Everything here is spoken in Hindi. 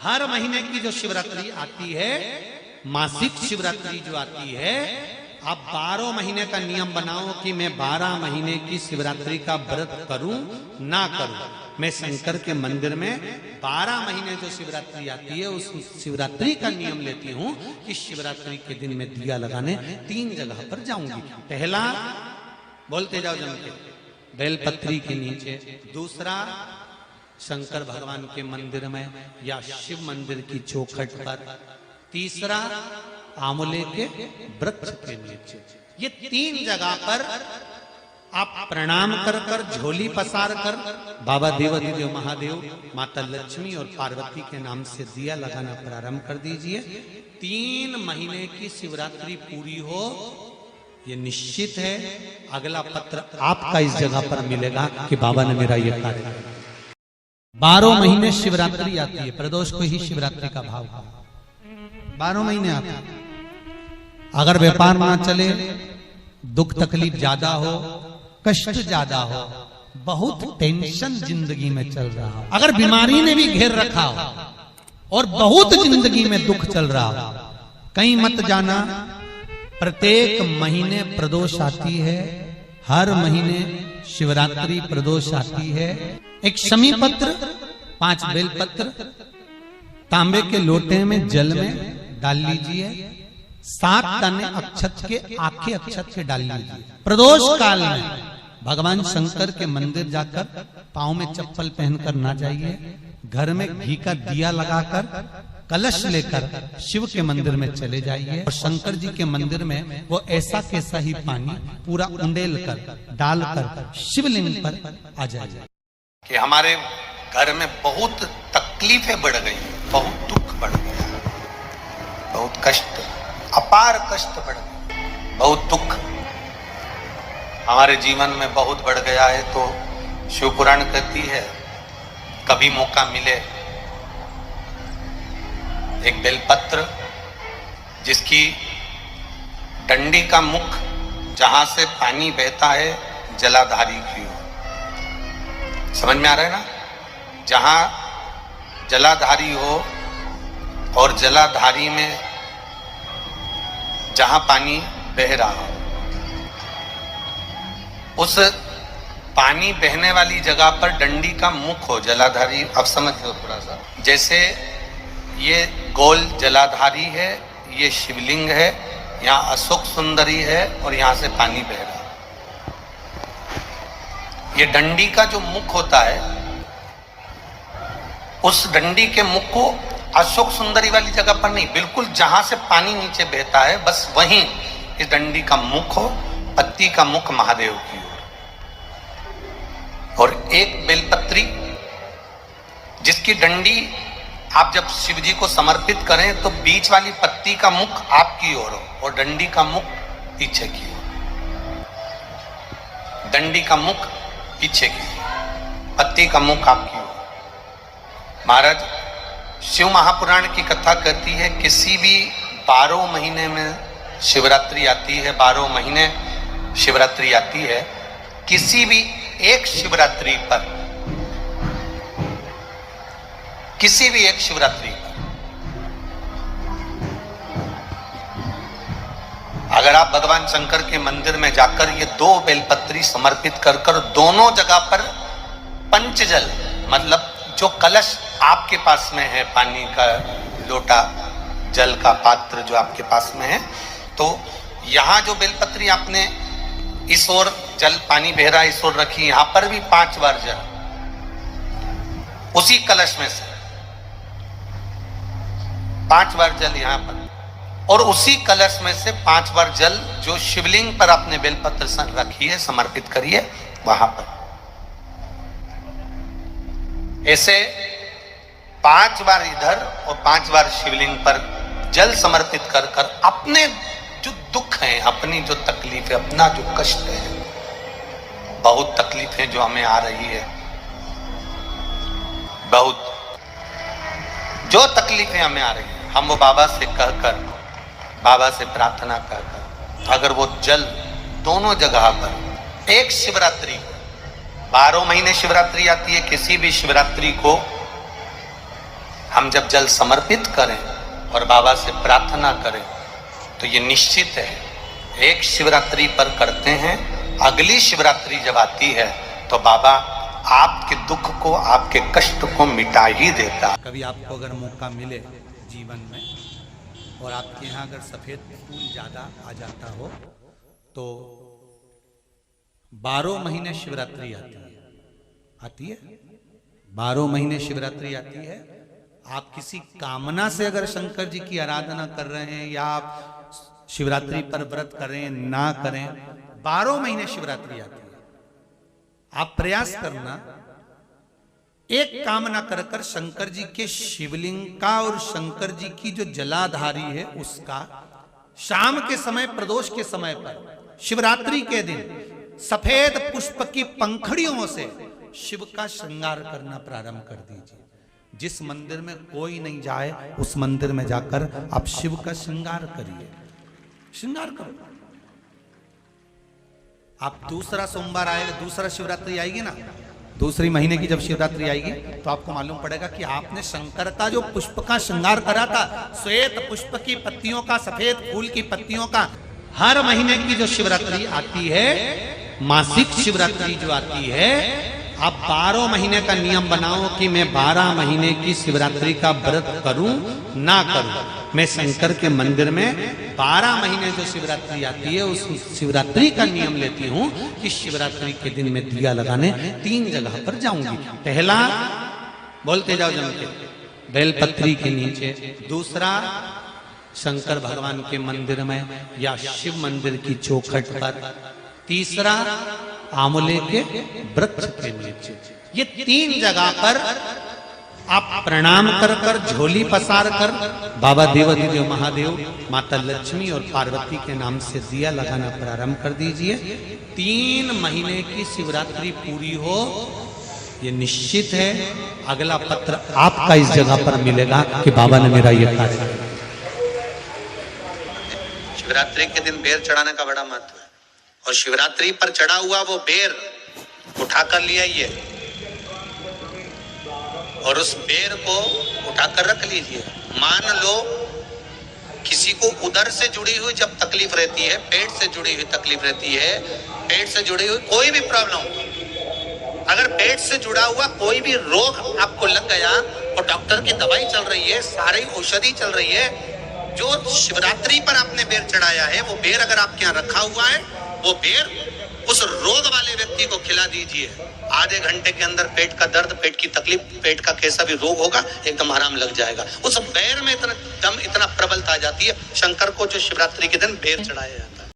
हर महीने की जो शिवरात्रि आती है, मासिक शिवरात्रि जो आती है, आप 12 महीने का नियम बनाओ कि मैं 12 महीने की शिवरात्रि का व्रत करूं ना करूं। मैं शंकर के मंदिर में 12 महीने जो शिवरात्रि आती है उस शिवरात्रि का नियम लेती हूं कि शिवरात्रि के दिन में दिया लगाने 3 जगह पर जाऊंगी। पहला, बोलते जाओ जम के, बेलपत्री के नीचे। दूसरा, शंकर भगवान के मंदिर में या शिव मंदिर की चौखट पर। तीसरा, आंवले के वृक्ष के नीचे। ये 3 जगह पर आप प्रणाम कर कर, झोली पसार कर बाबा देवाधिदेव महादेव, माता लक्ष्मी और पार्वती के नाम से दिया लगाना प्रारंभ कर दीजिए। 3 महीने की शिवरात्रि पूरी हो, ये निश्चित है अगला पत्र आपका इस जगह पर मिलेगा कि बाबा ने मेरा ये कार्य किया। 12 महीने शिवरात्रि आती है, प्रदोष को ही शिवरात्रि का भाव है। 12 महीने आते हैं। अगर व्यापार ना चले, दुख तकलीफ ज्यादा हो, कष्ट ज्यादा हो, बहुत टेंशन जिंदगी में चल रहा हो, अगर बीमारी ने भी घेर रखा हो और बहुत जिंदगी में दुख चल रहा हो, कहीं मत जाना। प्रत्येक महीने प्रदोष आती है, हर महीने शिवरात्रि प्रदोष आती है। एक शमी पत्र, 5 बेलपत्र तांबे के लोटे में जल में डाल लीजिए। 7 दाने अक्षत के, आखे अक्षत के डाल लीजिए। प्रदोष काल में भगवान शंकर के मंदिर जाकर पांव में चप्पल पहनकर ना जाइए। घर में घी का दिया लगाकर कलश लेकर शिव के मंदिर में चले जाइए और शंकर जी के मंदिर में वो ऐसा कैसा ही पानी पूरा उंडेल कर डालकर शिवलिंग पर आ जाइए। कि हमारे घर में बहुत तकलीफें बढ़ गई, बहुत दुख बढ़ गया, बहुत कष्ट, अपार कष्ट बढ़ गया, बहुत दुख हमारे जीवन में बहुत बढ़ गया है। तो शिव पुराण कहती है, कभी मौका मिले एक बेलपत्र जिसकी डंडी का मुख जहां से पानी बहता है जलाधारी की ओर, समझ में आ रहा है ना? जहां जलाधारी हो और जलाधारी में जहां पानी बह रहा हो, उस पानी बहने वाली जगह पर डंडी का मुख हो, जलाधारी। अब समझ लो थोड़ा सा, जैसे ये गोल जलाधारी है, ये शिवलिंग है, यहाँ अशोक सुंदरी है और यहाँ से पानी बह रहा है। ये डंडी का जो मुख होता है, उस डंडी के मुख को अशोक सुंदरी वाली जगह पर नहीं, बिल्कुल जहां से पानी नीचे बहता है बस वहीं इस डंडी का मुख हो, पत्ती का मुख महादेव की ओर। और एक बेलपत्री जिसकी डंडी आप जब शिव जी को समर्पित करें तो बीच वाली पत्ती का मुख आपकी ओर हो और डंडी का मुख पीछे की ओर, डंडी का मुख पीछे की ओर, पत्ती का मुख आपकी ओर। महाराज, शिव महापुराण की कथा कहती है, किसी भी 12 महीने में शिवरात्रि आती है, 12 महीने शिवरात्रि आती है, किसी भी एक शिवरात्रि पर, किसी भी एक शिवरात्रि पर अगर आप भगवान शंकर के मंदिर में जाकर ये 2 बेलपत्री समर्पित कर कर दोनों जगह पर पंचजल, मतलब जो कलश आपके पास में है, पानी का लोटा, जल का पात्र जो आपके पास में है, तो यहां जो बेलपत्री आपने इस ओर जल पानी बह रहा है, इस ओर रखी, यहां पर भी 5 बार जल उसी कलश में से 5 बार जल यहां पर, और उसी कलश में से 5 बार जल जो शिवलिंग पर आपने बेलपत्र रखी है समर्पित करिए वहां पर। ऐसे 5 बार इधर और 5 बार शिवलिंग पर जल समर्पित कर कर अपने जो दुख हैं, अपनी जो तकलीफ है, अपना जो कष्ट है, बहुत तकलीफें जो हमें आ रही है, बहुत जो तकलीफें हमें आ रही है, हम वो बाबा से कहकर, बाबा से प्रार्थना कहकर, अगर वो जल दोनों जगह पर एक शिवरात्रि को, 12 महीने शिवरात्रि आती है, किसी भी शिवरात्रि को हम जब जल समर्पित करें और बाबा से प्रार्थना करें तो ये निश्चित है, एक शिवरात्रि पर करते हैं, अगली शिवरात्रि जब आती है तो बाबा आपके दुख को, आपके कष्ट को मिटा ही देता। कभी आपको अगर मौका मिले जीवन में और आपके यहाँ अगर सफेद फूल ज्यादा आ जाता हो तो 12 महीने शिवरात्रि आती है 12 महीने शिवरात्रि आती है। आप किसी कामना से अगर शंकर जी की आराधना कर रहे हैं या आप शिवरात्रि पर व्रत करें ना करें, 12 महीने शिवरात्रि आती है। आप प्रयास करना, एक कामना कर कर शंकर जी के शिवलिंग का और शंकर जी की जो जलाधारी है उसका शाम के समय, प्रदोष के समय पर, शिवरात्रि के दिन सफेद पुष्प की पंखड़ियों से शिव का श्रृंगार करना प्रारंभ कर दीजिए। जिस मंदिर में कोई नहीं जाए उस मंदिर में जाकर आप शिव का श्रृंगार करिए, श्रृंगार करो। आप दूसरा सोमवार आएगा, दूसरा शिवरात्रि आएगी ना, दूसरी महीने की जब शिवरात्रि आएगी तो आपको मालूम पड़ेगा कि आपने शंकर का जो पुष्प का श्रृंगार करा था, श्वेत पुष्प की पत्तियों का, सफेद फूल की पत्तियों का, हर महीने की जो शिवरात्रि आती है, मासिक शिवरात्रि जो आती है, आप 12 महीने का नियम बनाओ कि मैं 12 महीने की शिवरात्रि का व्रत करूं ना करूं। मैं शंकर के मंदिर में 12 महीने जो शिवरात्रि आती है उस शिवरात्रि का नियम लेती हूं कि शिवरात्रि के दिन मैं दिया लगाने 3 जगह पर जाऊंगी। पहला, बोलते जाओ जम के, बेलपत्री के नीचे। दूसरा, शंकर भगवान के मंदिर में या शिव मंदिर की चौखट पर। तीसरा, आंवले के वृक्ष के नीचे। ये 3 जगह पर आप प्रणाम कर कर, झोली पसार कर बाबा देवाधिदेव महादेव, माता लक्ष्मी और पार्वती के नाम से दिया लगाना प्रारंभ कर दीजिए। 3 महीने की शिवरात्रि पूरी हो, ये निश्चित है अगला पत्र आपका इस जगह पर मिलेगा कि बाबा ने मेरा ये कार्य किया। शिवरात्रि के दिन बेर चढ़ाने का बड़ा महत्व है और शिवरात्रि पर चढ़ा हुआ वो बेर उठाकर ले आइए और उस बेर को उठाकर रख लीजिए। मान लो किसी को उदर से जुड़ी हुई जब तकलीफ रहती है, पेट से जुड़ी हुई तकलीफ रहती है, पेट से जुड़ी हुई कोई भी प्रॉब्लम, अगर पेट से जुड़ा हुआ कोई भी रोग आपको लग गया और डॉक्टर की दवाई चल रही है, सारी औषधि चल रही है, जो शिवरात्रि पर आपने बेर चढ़ाया है वो बेर अगर आपके यहाँ रखा हुआ है, वो बेर उस रोग वाले व्यक्ति को खिला दीजिए। आधे घंटे के अंदर पेट का दर्द, पेट की तकलीफ, पेट का कैसा भी रोग होगा एकदम आराम लग जाएगा। उस बेर में इतना प्रबलता आ जाती है। शंकर को जो शिवरात्रि के दिन बेर चढ़ाया जाता है।